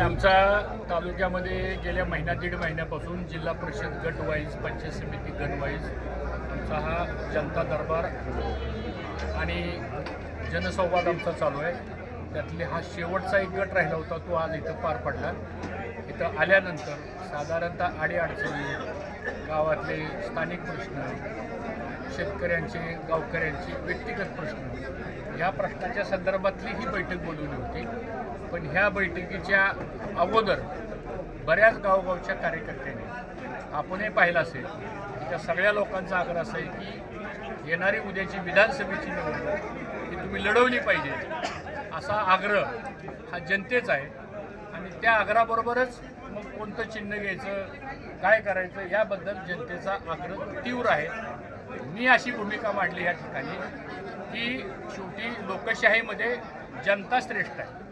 आमच्या तालुक्यामध्ये गेल्या दीड महिन्यापासून जिल्हा परिषद गट वाईज, पंचायत समिती गट वाईज आमचा हा जनता दरबार आणि जनसंवाद आमचा चालू आहे। त्यातले हा शेवटचा एक गट राहिला होता, तो आज इथं पार पडला। इथं आल्यानंतर साधारणतः अडीअडचणी, गावातले स्थानिक प्रश्न, शेतकऱ्यांचे, गावकऱ्यांचे व्यक्तिगत प्रश्न, ह्या प्रश्नाच्या संदर्भातली ही बैठक बोलवली होती। पण ह्या बैठकीच्या अगोदर बऱ्याच गावगावच्या कार्यकर्त्यांनी आपणही पाहिलं असेल की त्या सगळ्या लोकांचा आग्रह असा आहे की येणारी उद्याची विधानसभेची निवडणूक ही तुम्ही लढवली पाहिजे, असा आग्रह हा जनतेचा आहे। आणि त्या आग्रहाबरोबरच मग कोणतं चिन्ह घ्यायचं, काय करायचं याबद्दल जनतेचा आग्रह तीव्र आहे। मी अशी भूमिका मांडली या ठिकाणी की शेवटी लोकशाहीमध्ये जनता श्रेष्ठ आहे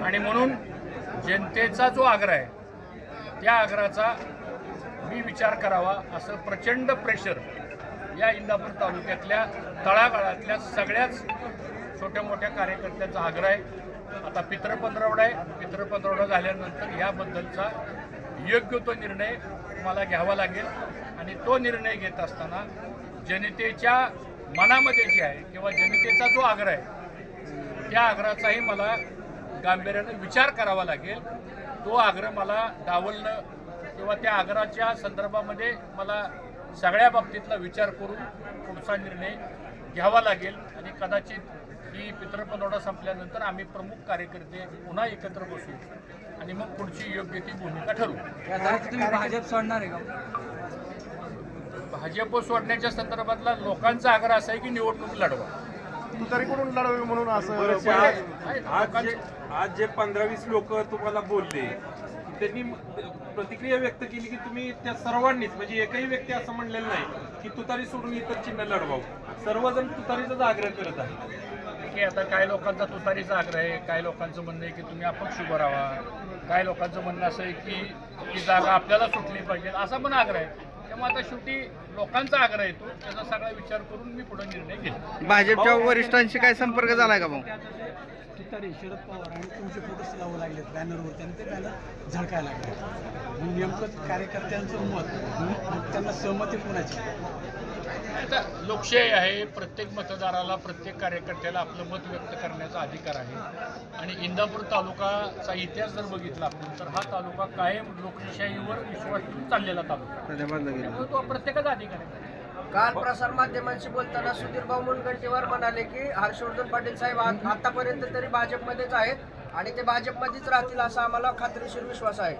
आणि म्हणून जनतेचा जो आग्रह आहे त्या आग्रहाचा मी विचार करावा, असं प्रचंड प्रेशर या इंदापूर तालुक्यातल्या तळागाळातल्या सगळ्याच छोट्या मोठ्या कार्यकर्त्यांचा आग्रह आहे। आता पितृपंधरवडा आहे, पितृपंधरवडा झाल्यानंतर याबद्दलचा योग्य तो निर्णय मला घ्यावा लागेल आणि तो निर्णय घेत असताना जनतेच्या मनामध्ये जे आहे किंवा जनतेचा जो आग्रह आहे त्या आग्रहाचाही मला गांभीर्याने विचार करावा लागेल। तो आग्रह मला डावलणं किंवा त्या आग्रहाच्या संदर्भामध्ये मला सगळ्या बाबतीतला विचार करून पुढचा निर्णय घ्यावा लागेल आणि कदाचित ही पितृपंधरवडा संपल्यानंतर आम्ही प्रमुख कार्यकर्ते पुन्हा एकत्र बसू आणि मग पुढची योग्य ती भूमिका ठरवू। तुम्ही भाजप सोडणार आहे का? भाजप सोडण्याच्या संदर्भातला लोकांचा आग्रह असा आहे की निवडणूक लढवा, तरी कोण लढावी म्हणून असं। आज जे 15-20 लोक तुम्हाला बोलले त्यांनी प्रतिक्रिया व्यक्त केली की तुम्ही त्या सर्वांनीच, म्हणजे एकही व्यक्ती असं म्हणलेलं नाही की तुतारी सोडून इतर चिन्ह लढवावं, सर्वजण तुतारीचाच आग्रह करत आहे। की आता काही लोकांचा तुतारीचा आग्रह आहे, काही लोकांचं म्हणणं आहे की तुम्ही अपक्ष उभं राहा, काही लोकांचं म्हणणं असं आहे की ही जागा आपल्याला सुटली पाहिजे, असा पण आग्रह आहे। त्यामुळे आता शेवटी लोकांचा आग्रह येतो, त्याचा सगळा विचार करून मी पुढे निर्णय घेईन। भाजपच्या वरिष्ठांशी काय संपर्क झालाय का भाऊ? तुतारी शरद पवार आणि तुमचे फोटोस लावू लागलेत बॅनरवरती आणि ते बॅनर झळकायला लागले। नेमकं कार्यकर्त्यांचं मत, त्यांना सहमती कोणाची? आता लोकशाही आहे, प्रत्येक मतदाराला, प्रत्येक कार्यकर्त्याला आपलं मत व्यक्त करण्याचा अधिकार आहे। आणि इंदापूर तालुकाचा इतिहास जर बघितला आपण तर हा तालुका कायम लोकशाहीवर विश्वास ठेवून चाललेला तालुका, त्यामुळे तो प्रत्येकाचा अधिकार आहे। काल प्रसार माध्यमांशी बोलताना सुधीर भाऊ मुनगंटीवार म्हणाले की हर्षवर्धन पाटील साहेब आतापर्यंत तरी भाजपमध्येच आहेत आणि ते भाजपमध्येच राहतील असा आम्हाला खात्रीशीर विश्वास आहे।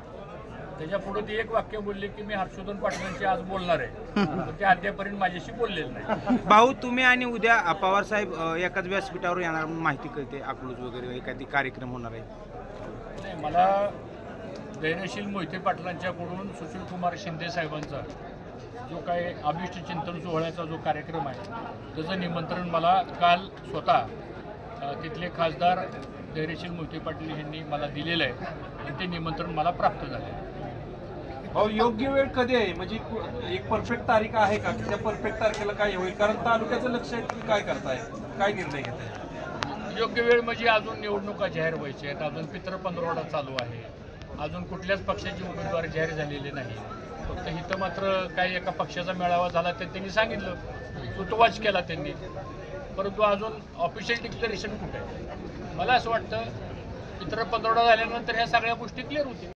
त्याच्या पुढे ती एक वाक्य बोलले की मी हर्षवर्धन पाटलांशी आज बोलणार आहे, ते अद्यापर्यंत माझ्याशी बोललेलं नाही। भाऊ तुम्ही आणि उद्या पवार साहेब एकाच व्यासपीठावर येणार माहिती कळते, अकलूज वगैरे एखादी कार्यक्रम होणार आहे? नाही, मला धैर्यशील मोहिते पाटलांच्याकडून सुशीलकुमार शिंदे साहेबांचा जो काही अभिष्ट चिंतन सोहळ्याचा जो कार्यक्रम आहे त्याचं निमंत्रण मला काल स्वतः तिथले खासदार धैर्यशील मोहिते पाटील यांनी मला दिलेलं आहे आणि ते निमंत्रण मला प्राप्त झाले। योग्य वेळ कधी आहे, म्हणजे एक परफेक्ट तारीख आहे का? त्या परफेक्ट तारखेला काय होईल? कारण तालुक्याचं लक्ष आहे, तुम्ही काय करताय, काय निर्णय घेताय? योग्य वेळ म्हणजे अजून निवडणुका जाहीर व्हायच्या आहेत, अजून पितृपंधरवडा चालू आहे, अजून कुठल्याच पक्षाचे उमेदवार जाहीर झालेले नाही। फक्त इथं मात्र काही एका पक्षाचा मेळावा झाला तर त्यांनी सांगितलं, तुतवाच केला त्यांनी, परंतु अजून ऑफिशियल डिक्लेरेशन कुठे आहे? मला असं वाटतं पितृपंधरवडा झाल्यानंतर ह्या सगळ्या गोष्टी क्लिअर होतील।